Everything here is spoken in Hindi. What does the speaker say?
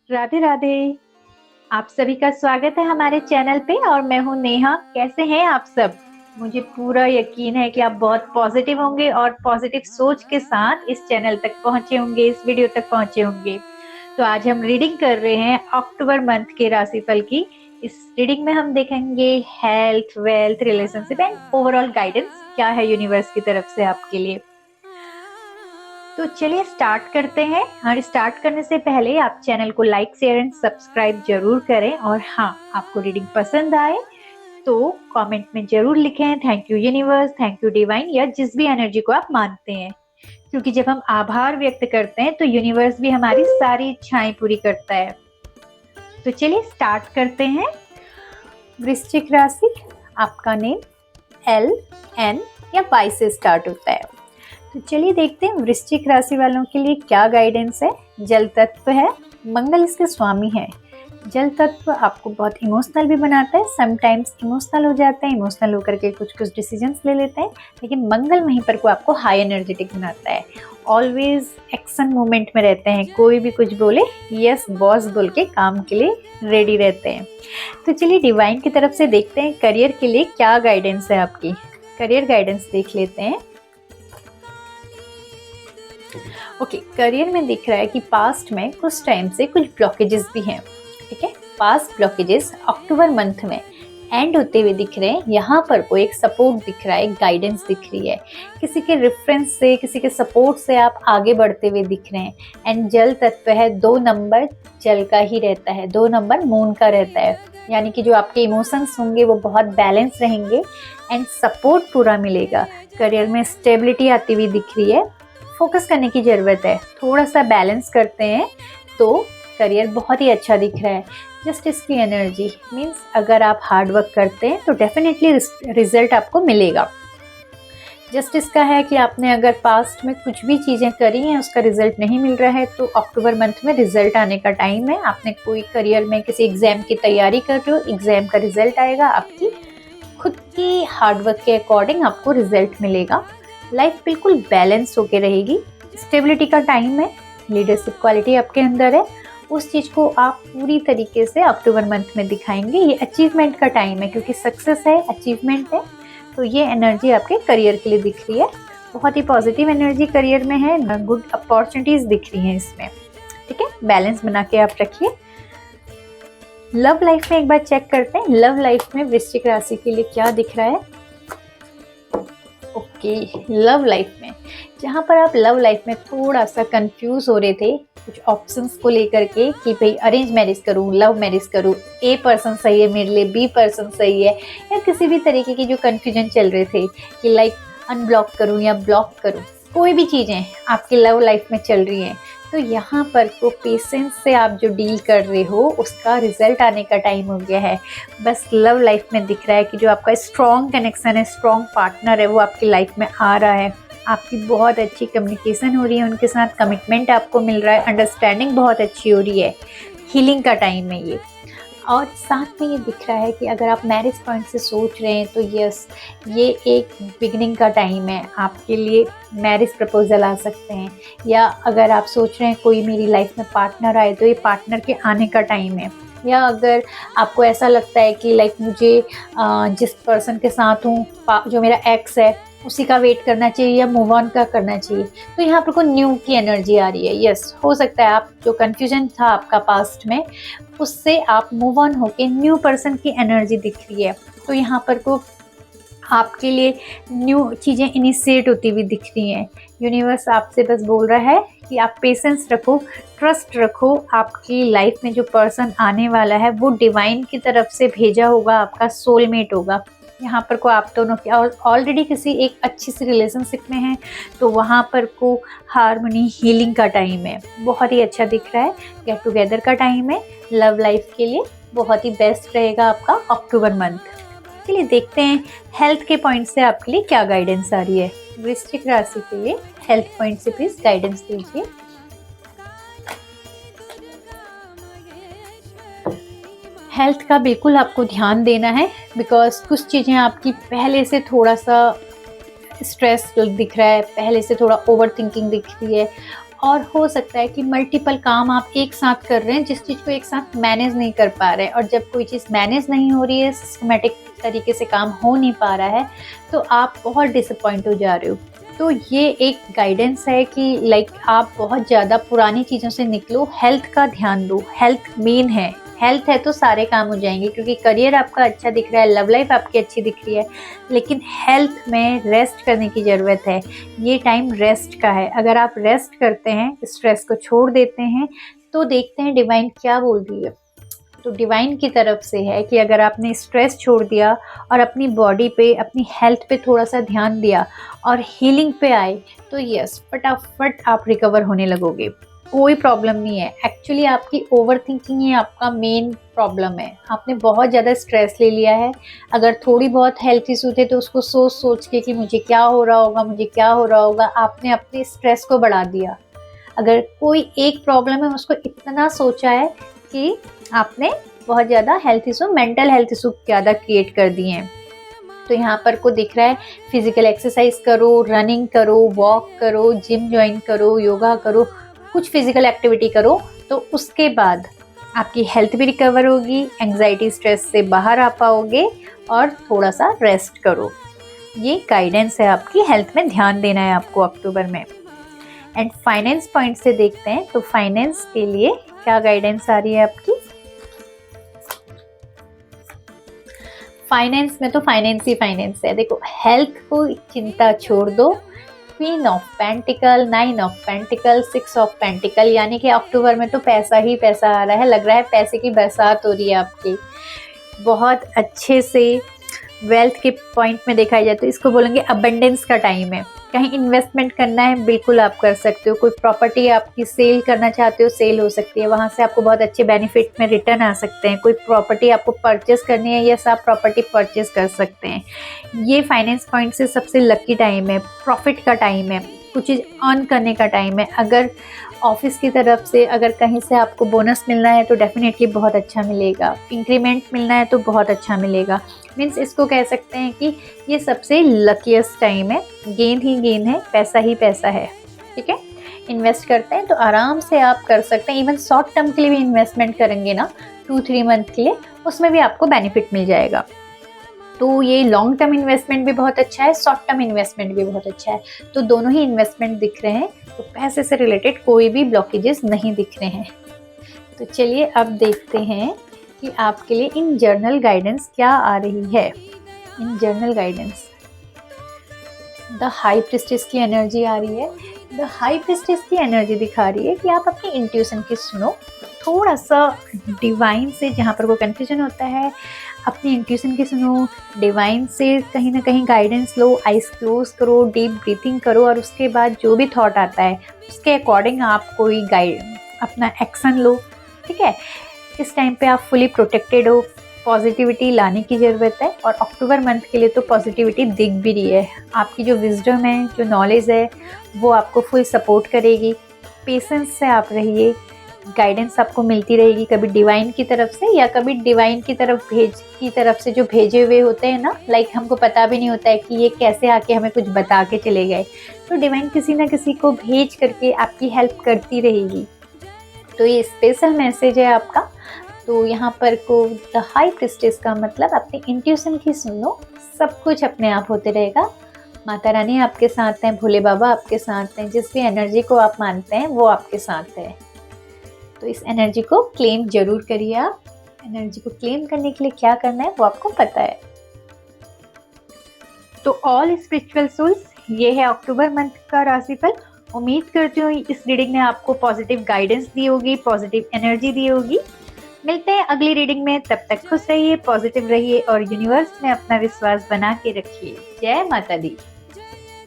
राधे राधे। आप सभी का स्वागत है हमारे चैनल पे और मैं हूँ नेहा। कैसे हैं आप सब? मुझे पूरा यकीन है कि आप बहुत पॉजिटिव होंगे और पॉजिटिव सोच के साथ इस चैनल तक पहुंचे होंगे, इस वीडियो तक पहुंचे होंगे। तो आज हम रीडिंग कर रहे हैं अक्टूबर मंथ के राशिफल की। इस रीडिंग में हम देखेंगे health, wealth, relationship and overall guidance क्या है यूनिवर्स की तरफ से आपके लिए। तो चलिए स्टार्ट करते हैं। और स्टार्ट करने से पहले आप चैनल को लाइक, शेयर एंड सब्सक्राइब जरूर करें। और हाँ, आपको रीडिंग पसंद आए तो कमेंट में जरूर लिखें thank you universe, thank you divine, या जिस भी एनर्जी को आप मानते हैं। क्योंकि जब हम आभार व्यक्त करते हैं तो यूनिवर्स भी हमारी सारी इच्छाएं पूरी करता है। तो चलिए स्टार्ट करते हैं। वृश्चिक राशि, आपका नेम LN या Y से स्टार्ट होता है। तो चलिए देखते हैं वृश्चिक राशि वालों के लिए क्या गाइडेंस है। जल तत्व है, मंगल इसके स्वामी है। जल तत्व आपको बहुत इमोशनल भी बनाता है, समटाइम्स इमोशनल हो जाते हैं, इमोशनल होकर के कुछ डिसीजंस ले लेते हैं। लेकिन मंगल वहीं पर को आपको हाई एनर्जेटिक बनाता है। ऑलवेज एक्शन मूवमेंट में रहते हैं, कोई भी कुछ बोले यस बॉस बोल के काम के लिए रेडी रहते हैं। तो चलिए डिवाइन की तरफ से देखते हैं करियर के लिए क्या गाइडेंस है आपकी। करियर गाइडेंस देख लेते हैं। ओके, करियर में दिख रहा है कि पास्ट में कुछ टाइम से कुछ ब्लॉकेजेस भी हैं। ठीक है, पास्ट ब्लॉकेजेस अक्टूबर मंथ में एंड होते हुए दिख रहे हैं। यहाँ पर कोई एक सपोर्ट दिख रहा है, एक गाइडेंस दिख रही है। किसी के रेफरेंस से, किसी के सपोर्ट से आप आगे बढ़ते हुए दिख रहे हैं। एंड जल तत्व है, 2 नंबर जल का ही रहता है, 2 नंबर मून का रहता है। यानी कि जो आपके इमोशंस होंगे वो बहुत बैलेंस रहेंगे एंड सपोर्ट पूरा मिलेगा। करियर में स्टेबिलिटी आती हुई दिख रही है। फोकस करने की ज़रूरत है, थोड़ा सा बैलेंस करते हैं तो करियर बहुत ही अच्छा दिख रहा है। जस्टिस की एनर्जी मीन्स अगर आप हार्ड वर्क करते हैं तो डेफिनेटली रिजल्ट आपको मिलेगा। जस्टिस का है कि आपने अगर पास्ट में कुछ भी चीज़ें करी हैं उसका रिजल्ट नहीं मिल रहा है तो अक्टूबर मंथ में रिजल्ट आने का टाइम है। आपने कोई करियर में किसी एग्ज़ाम की तैयारी कर रहे हो, एग्ज़ाम का रिजल्ट आएगा, आपकी खुद की हार्डवर्क के अकॉर्डिंग आपको रिजल्ट मिलेगा। लाइफ बिल्कुल बैलेंस होके रहेगी। स्टेबिलिटी का टाइम है, लीडरशिप क्वालिटी आपके अंदर है, उस चीज़ को आप पूरी तरीके से अक्टूबर मंथ में दिखाएंगे। ये अचीवमेंट का टाइम है क्योंकि सक्सेस है, अचीवमेंट है। तो ये एनर्जी आपके करियर के लिए दिख रही है। बहुत ही पॉजिटिव एनर्जी करियर में है, गुड अपॉर्चुनिटीज दिख रही हैं इसमें। ठीक है, बैलेंस बना के आप रखिए। लव लाइफ में एक बार चेक करते हैं, लव लाइफ में वृश्चिक राशि के लिए क्या दिख रहा है। ओके, लव लाइफ में जहाँ पर आप लव लाइफ में थोड़ा सा कंफ्यूज हो रहे थे कुछ ऑप्शंस को लेकर के कि भाई अरेंज मैरिज करूँ, लव मैरिज करूँ, ए पर्सन सही है मेरे लिए, बी पर्सन सही है, या किसी भी तरीके की जो कंफ्यूजन चल रहे थे कि लाइक अनब्लॉक करूँ या ब्लॉक करूँ, कोई भी चीज़ें आपकी लव लाइफ में चल रही हैं तो यहाँ पर को पेशेंस से आप जो डील कर रहे हो उसका रिजल्ट आने का टाइम हो गया है। बस लव लाइफ में दिख रहा है कि जो आपका स्ट्रॉन्ग कनेक्शन है, स्ट्रॉन्ग पार्टनर है, वो आपकी लाइफ में आ रहा है। आपकी बहुत अच्छी कम्युनिकेशन हो रही है उनके साथ, कमिटमेंट आपको मिल रहा है, अंडरस्टैंडिंग बहुत अच्छी हो रही है। हीलिंग का टाइम है ये। और साथ में ये दिख रहा है कि अगर आप मैरिज पॉइंट से सोच रहे हैं तो यस, ये एक बिगनिंग का टाइम है, आपके लिए मैरिज प्रपोजल आ सकते हैं। या अगर आप सोच रहे हैं कोई मेरी लाइफ में पार्टनर आए तो ये पार्टनर के आने का टाइम है। या अगर आपको ऐसा लगता है कि लाइक मुझे जिस पर्सन के साथ हूँ, जो मेरा एक्स है, उसी का वेट करना चाहिए या मूव ऑन का करना चाहिए, तो यहाँ पर कोई न्यू की एनर्जी आ रही है। यस, हो सकता है आप जो कन्फ्यूजन था आपका पास्ट में उससे आप मूव ऑन होके न्यू पर्सन की एनर्जी दिख रही है। तो यहाँ पर को आपके लिए न्यू चीज़ें इनिशिएट होती हुई दिख रही हैं। यूनिवर्स आपसे बस बोल रहा है कि आप पेशेंस रखो, ट्रस्ट रखो। आपकी लाइफ में जो पर्सन आने वाला है वो डिवाइन की तरफ से भेजा होगा, आपका सोलमेट होगा। यहाँ पर को आप दोनों की ऑलरेडी किसी एक अच्छी सी रिलेशनशिप में हैं तो वहाँ पर को हार्मनी, हीलिंग का टाइम है, बहुत ही अच्छा दिख रहा है। गेट टुगेदर का टाइम है। लव लाइफ के लिए बहुत ही बेस्ट रहेगा आपका अक्टूबर मंथ। चलिए देखते हैं हेल्थ के पॉइंट से आपके लिए क्या गाइडेंस आ रही है। वृश्चिक राशि के लिए हेल्थ पॉइंट से प्लीज गाइडेंस दीजिए। हेल्थ का बिल्कुल आपको ध्यान देना है बिकॉज कुछ चीज़ें आपकी पहले से थोड़ा सा स्ट्रेस दिख रहा है, पहले से थोड़ा ओवर थिंकिंग दिख रही है और हो सकता है कि मल्टीपल काम आप एक साथ कर रहे हैं, जिस चीज़ को एक साथ मैनेज नहीं कर पा रहे हैं, और जब कोई चीज़ मैनेज नहीं हो रही है, सिस्टमेटिक तरीके से काम हो नहीं पा रहा है, तो आप बहुत डिसअपॉइंट हो जा रहे हो। तो ये एक गाइडेंस है कि लाइक आप बहुत ज़्यादा पुरानी चीज़ों से निकलो, हेल्थ का ध्यान दो, हेल्थ मेन है। हेल्थ है तो सारे काम हो जाएंगे, क्योंकि करियर आपका अच्छा दिख रहा है, लव लाइफ आपकी अच्छी दिख रही है, लेकिन हेल्थ में रेस्ट करने की ज़रूरत है। ये टाइम रेस्ट का है। अगर आप रेस्ट करते हैं, स्ट्रेस को छोड़ देते हैं, तो देखते हैं डिवाइन क्या बोल रही है। तो डिवाइन की तरफ से है कि अगर आपने स्ट्रेस छोड़ दिया और अपनी बॉडी पे, अपनी हेल्थ पे थोड़ा सा ध्यान दिया और हीलिंग पे आए, तो यस, फटाफट आप रिकवर होने लगोगे। कोई प्रॉब्लम नहीं है। एक्चुअली आपकी ओवर थिंकिंग ही आपका मेन प्रॉब्लम है। आपने बहुत ज़्यादा स्ट्रेस ले लिया है। अगर थोड़ी बहुत हेल्थ इशू थे तो उसको सोच सोच के कि मुझे क्या हो रहा होगा, मुझे क्या हो रहा होगा, आपने अपने स्ट्रेस को बढ़ा दिया। अगर कोई एक प्रॉब्लम है, उसको इतना सोचा है कि आपने बहुत ज़्यादा health issue, mental health issue ज़्यादा क्रिएट कर दिए हैं। तो यहाँ पर को दिख रहा है, फिजिकल एक्सरसाइज करो, रनिंग करो, वॉक करो, जिम ज्वाइन करो, योगा करो, कुछ फिजिकल एक्टिविटी करो, तो उसके बाद आपकी हेल्थ भी रिकवर होगी, एंग्जाइटी स्ट्रेस से बाहर आ पाओगे, और थोड़ा सा रेस्ट करो। ये गाइडेंस है आपकी, हेल्थ में ध्यान देना है आपको अक्टूबर में। एंड फाइनेंस पॉइंट से देखते हैं, तो फाइनेंस के लिए क्या गाइडेंस आ रही है आपकी। फाइनेंस में तो फाइनेंस ही फाइनेंस है। देखो, हेल्थ को चिंता छोड़ दो। Queen of pentacle, 9 of pentacle, 6 of pentacle, यानी कि अक्टूबर में तो पैसा ही पैसा आ रहा है। लग रहा है पैसे की बरसात हो रही है आपकी। बहुत अच्छे से वेल्थ के पॉइंट में देखा जाए तो इसको बोलेंगे अबंडेंस का टाइम है। कहीं इन्वेस्टमेंट करना है, बिल्कुल आप कर सकते हो। कोई प्रॉपर्टी आपकी सेल करना चाहते हो, सेल हो सकती है, वहाँ से आपको बहुत अच्छे बेनिफिट में रिटर्न आ सकते हैं। कोई प्रॉपर्टी आपको परचेस करनी है, यस, आप प्रॉपर्टी परचेस कर सकते हैं। ये फाइनेंस पॉइंट से सबसे लकी टाइम है, प्रॉफिट का टाइम है, कुछ चीज़ अर्न करने का टाइम है। अगर ऑफिस की तरफ से अगर कहीं से आपको बोनस मिलना है तो डेफिनेटली बहुत अच्छा मिलेगा। इंक्रीमेंट मिलना है तो बहुत अच्छा मिलेगा। मीन्स इसको कह सकते हैं कि ये सबसे लकीस्ट टाइम है। गेन ही गेन है, पैसा ही पैसा है। ठीक है, इन्वेस्ट करते हैं तो आराम से आप कर सकते हैं। इवन शॉर्ट टर्म के लिए भी इन्वेस्टमेंट करेंगे ना, 2-3 मंथ के लिए, उसमें भी आपको बेनिफिट मिल जाएगा। तो ये लॉन्ग टर्म इन्वेस्टमेंट भी बहुत अच्छा है, शॉर्ट टर्म इन्वेस्टमेंट भी बहुत अच्छा है। तो दोनों ही इन्वेस्टमेंट दिख रहे हैं, तो पैसे से रिलेटेड कोई भी ब्लॉकेजेस नहीं दिख रहे हैं। तो चलिए अब देखते हैं कि आपके लिए इन जर्नल गाइडेंस क्या आ रही है। In general guidance the high priestess की एनर्जी आ रही है। द हाई प्रिस्टेस की एनर्जी दिखा रही है कि आप अपनी इंट्यूशन की सुनो, थोड़ा सा डिवाइन से, जहाँ पर वो कन्फ्यूजन होता है, अपनी इंट्यूशन की सुनो, डिवाइन से कहीं ना कहीं गाइडेंस लो, आइज क्लोज करो, डीप ब्रीथिंग करो, और उसके बाद जो भी थॉट आता है उसके अकॉर्डिंग आप कोई गाइड अपना एक्शन लो। ठीक है, इस टाइम पे आप फुली प्रोटेक्टेड हो, पॉजिटिविटी लाने की ज़रूरत है, और अक्टूबर मंथ के लिए तो पॉजिटिविटी दिख भी रही है। आपकी जो विजडम है, जो नॉलेज है, वो आपको फुल सपोर्ट करेगी। पेशेंस से आप रहिए, गाइडेंस आपको मिलती रहेगी, कभी डिवाइन की तरफ से या कभी डिवाइन की तरफ से जो भेजे हुए होते हैं ना, लाइक हमको पता भी नहीं होता है कि ये कैसे आके हमें कुछ बता के चले गए, तो डिवाइन किसी ना किसी को भेज करके आपकी हेल्प करती रहेगी। तो ये स्पेशल मैसेज है आपका। तो यहाँ पर को द हाई प्रिस्टेस का मतलब अपनी इंट्यूशन की सुन लो, सब कुछ अपने आप होते रहेगा। माता रानी आपके साथ हैं, भोले बाबा आपके साथ हैं, जिस भी एनर्जी को आप मानते हैं वो आपके साथ है। तो इस एनर्जी को क्लेम जरूर करिए आप। एनर्जी को क्लेम करने के लिए क्या करना है वो आपको पता है। तो ऑल स्पिरिचुअल सोल्स, ये है अक्टूबर मंथ का राशिफल। उम्मीद करती हूँ इस रीडिंग ने आपको पॉजिटिव गाइडेंस दी होगी, पॉजिटिव एनर्जी दी होगी। मिलते हैं अगली रीडिंग में, तब तक खुश रहिए, पॉजिटिव रहिए और यूनिवर्स में अपना विश्वास बना के रखिए। जय माता दी।